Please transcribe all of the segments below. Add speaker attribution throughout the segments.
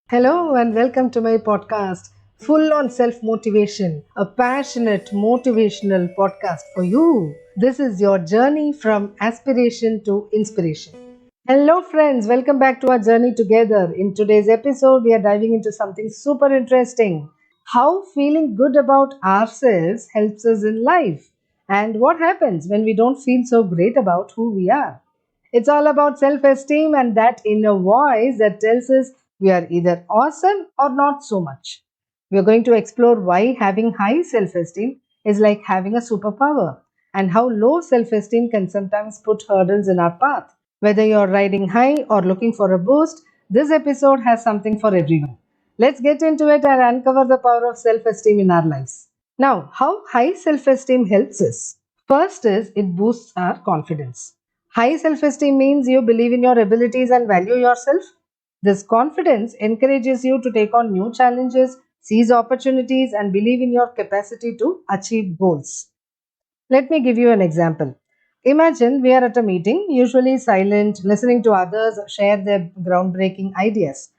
Speaker 1: Hello and welcome to my podcast, full on self motivation, a passionate motivational podcast for you. This is your journey from aspiration to inspiration. Hello, friends, welcome back to our journey together. In today's episode, we are diving into something super interesting, how feeling good about ourselves helps us in life, and what happens when we don't feel so great about who we are. It's all about self esteem and that inner voice that tells us we are either awesome or not so much. We are going to explore why having high self esteem is like having a superpower and how low self esteem can sometimes put hurdles in our path. Whether you're riding high or looking for a boost, this episode has something for everyone. Let's get into it and uncover the power of self esteem in our lives. Now, how high self esteem helps us? First is it boosts our confidence. High self esteem means you believe in your abilities and value yourself. This confidence encourages you to take on new challenges, seize opportunities, and believe in your capacity to achieve goals. Let me give you an example. Imagine we are at a meeting, usually silent, listening to others share their groundbreaking ideas.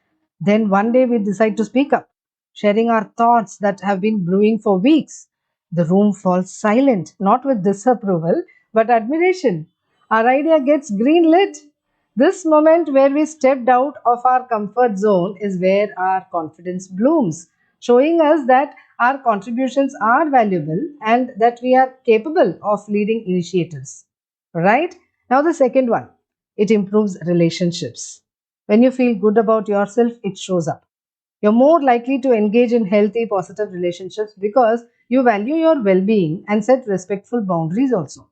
Speaker 1: Then one day we decide to speak up, sharing our thoughts that have been brewing for weeks. The room falls silent, not with disapproval, but admiration. Our idea gets greenlit. This moment where we stepped out of our comfort zone is where our confidence blooms, showing us that our contributions are valuable and that we are capable of leading initiatives. Right? Now, the second one, it improves relationships. When you feel good about yourself, it shows up. You're more likely to engage in healthy, positive relationships because you value your well being and set respectful boundaries also.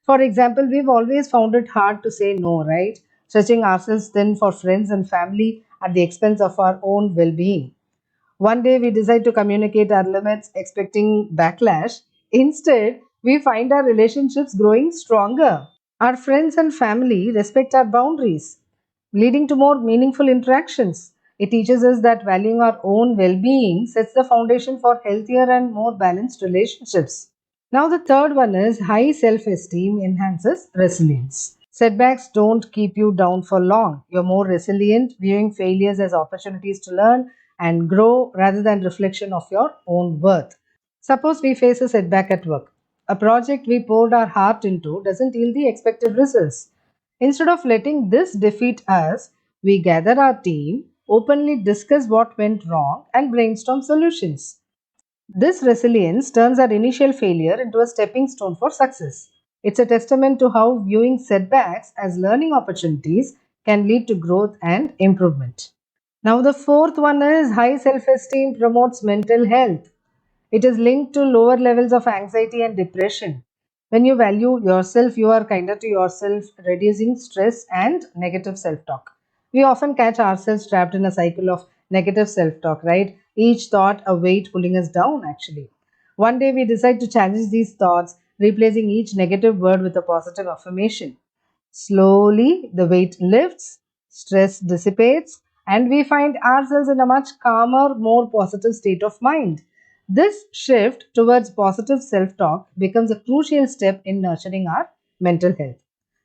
Speaker 1: For example, we've always found it hard to say no, right? Stretching ourselves thin for friends and family at the expense of our own well being. One day we decide to communicate our limits, expecting backlash. Instead, we find our relationships growing stronger. Our friends and family respect our boundaries, leading to more meaningful interactions. It teaches us that valuing our own well being sets the foundation for healthier and more balanced relationships. Now, the third one is high self esteem enhances resilience. Setbacks don't keep you down for long. You're more resilient, viewing failures as opportunities to learn and grow rather than reflection of your own worth. Suppose we face a setback at work. A project we poured our heart into doesn't yield the expected results. Instead of letting this defeat us, we gather our team, openly discuss what went wrong, and brainstorm solutions. This resilience turns our initial failure into a stepping stone for success. It's a testament to how viewing setbacks as learning opportunities can lead to growth and improvement. Now, the fourth one is high self esteem promotes mental health. It is linked to lower levels of anxiety and depression. When you value yourself, you are kinder to yourself, reducing stress and negative self talk. We often catch ourselves trapped in a cycle of negative self talk, right? Each thought a weight pulling us down, actually. One day we decide to challenge these thoughts, replacing each negative word with a positive affirmation. Slowly, the weight lifts, stress dissipates, and we find ourselves in a much calmer, more positive state of mind. This shift towards positive self talk becomes a crucial step in nurturing our mental health.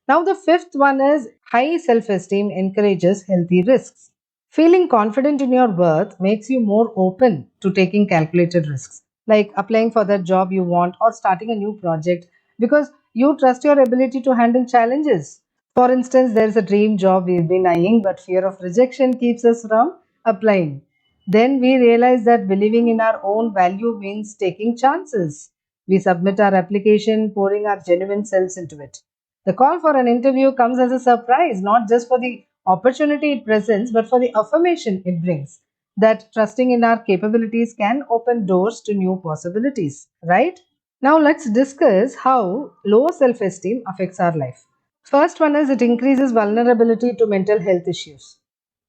Speaker 1: Now, the fifth one is high self esteem encourages healthy risks. Feeling confident in your worth makes you more open to taking calculated risks, like applying for that job you want or starting a new project, because you trust your ability to handle challenges. For instance, there is a dream job we've been eyeing, but fear of rejection keeps us from applying. Then we realize that believing in our own value means taking chances. We submit our application, pouring our genuine selves into it. The call for an interview comes as a surprise, not just for the opportunity it presents, but for the affirmation it brings. That trusting in our capabilities can open doors to new possibilities, right? Now, let's discuss how low self esteem affects our life. First one is it increases vulnerability to mental health issues.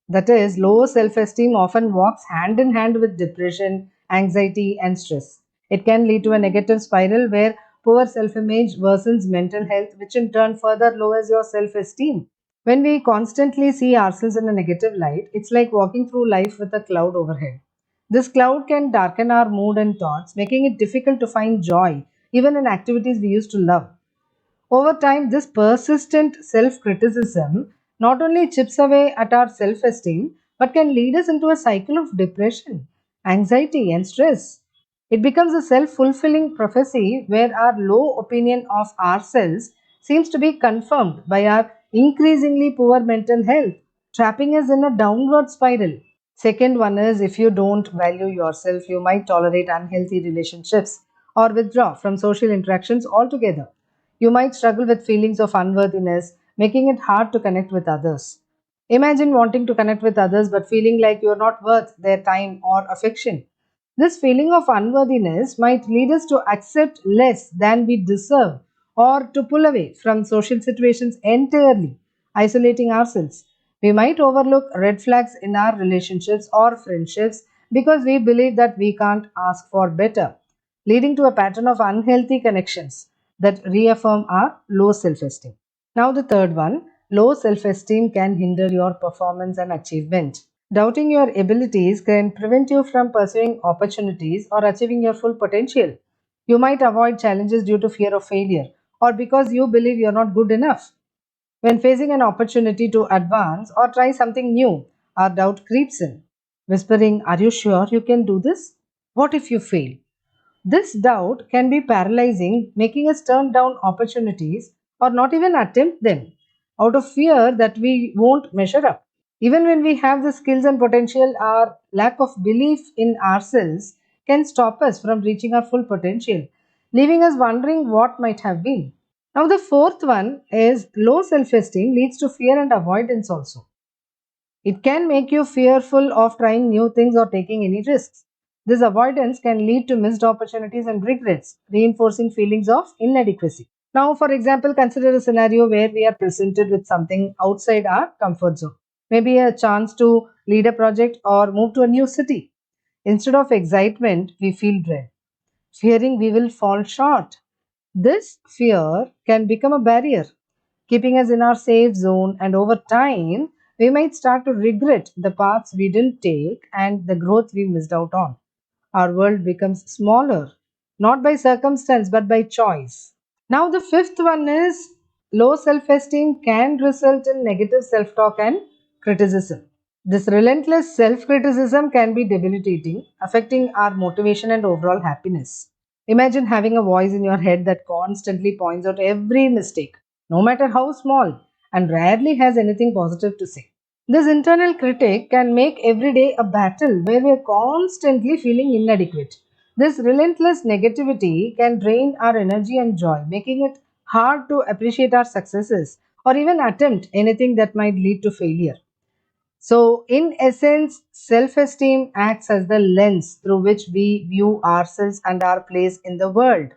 Speaker 1: That is, low self esteem often walks hand in hand with depression, anxiety, and stress. It can lead to a negative spiral where poor self image worsens mental health, which in turn further lowers your self esteem. When we constantly see ourselves in a negative light, it's like walking through life with a cloud overhead. This cloud can darken our mood and thoughts, making it difficult to find joy, even in activities we used to love. Over time, this persistent self criticism not only chips away at our self esteem but can lead us into a cycle of depression, anxiety, and stress. It becomes a self fulfilling prophecy where our low opinion of ourselves seems to be confirmed by our increasingly poor mental health, trapping us in a downward spiral. Second one is, if you don't value yourself, you might tolerate unhealthy relationships or withdraw from social interactions altogether. You might struggle with feelings of unworthiness, making it hard to connect with others. Imagine wanting to connect with others but feeling like you're not worth their time or affection. This feeling of unworthiness might lead us to accept less than we deserve or to pull away from social situations entirely, isolating ourselves. We might overlook red flags in our relationships or friendships because we believe that we can't ask for better, leading to a pattern of unhealthy connections that reaffirm our low self esteem. Now, the third one, low self esteem can hinder your performance and achievement. Doubting your abilities can prevent you from pursuing opportunities or achieving your full potential. You might avoid challenges due to fear of failure or because you believe you're not good enough. When facing an opportunity to advance or try something new, our doubt creeps in, whispering, "Are you sure you can do this? What if you fail?" This doubt can be paralyzing, making us turn down opportunities or not even attempt them out of fear that we won't measure up. Even when we have the skills and potential, our lack of belief in ourselves can stop us from reaching our full potential, leaving us wondering what might have been. Now, the fourth one is low self esteem leads to fear and avoidance also. It can make you fearful of trying new things or taking any risks. This avoidance can lead to missed opportunities and regrets, reinforcing feelings of inadequacy. Now, for example, consider a scenario where we are presented with something outside our comfort zone. Maybe a chance to lead a project or move to a new city. Instead of excitement, we feel dread, fearing we will fall short. This fear can become a barrier, keeping us in our safe zone, and over time, we might start to regret the paths we didn't take and the growth we missed out on. Our world becomes smaller, not by circumstance but by choice. Now, the fifth one is low self esteem can result in negative self talk and criticism. This relentless self criticism can be debilitating, affecting our motivation and overall happiness. Imagine having a voice in your head that constantly points out every mistake, no matter how small, and rarely has anything positive to say. This internal critic can make every day a battle where we are constantly feeling inadequate. This relentless negativity can drain our energy and joy, making it hard to appreciate our successes or even attempt anything that might lead to failure. So, in essence, self esteem acts as the lens through which we view ourselves and our place in the world.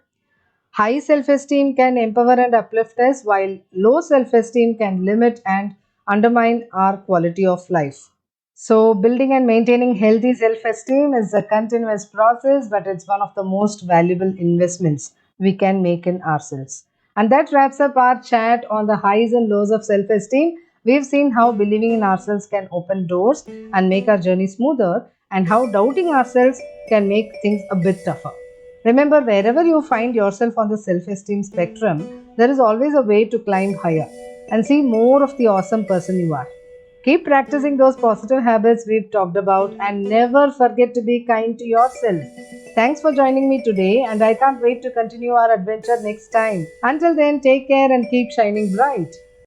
Speaker 1: High self esteem can empower and uplift us, while low self esteem can limit and undermine our quality of life. So, building and maintaining healthy self esteem is a continuous process, but it's one of the most valuable investments we can make in ourselves. And that wraps up our chat on the highs and lows of self esteem. We've seen how believing in ourselves can open doors and make our journey smoother, and how doubting ourselves can make things a bit tougher. Remember, wherever you find yourself on the self esteem spectrum, there is always a way to climb higher and see more of the awesome person you are. Keep practicing those positive habits we've talked about, and never forget to be kind to yourself. Thanks for joining me today, and I can't wait to continue our adventure next time. Until then, take care and keep shining bright.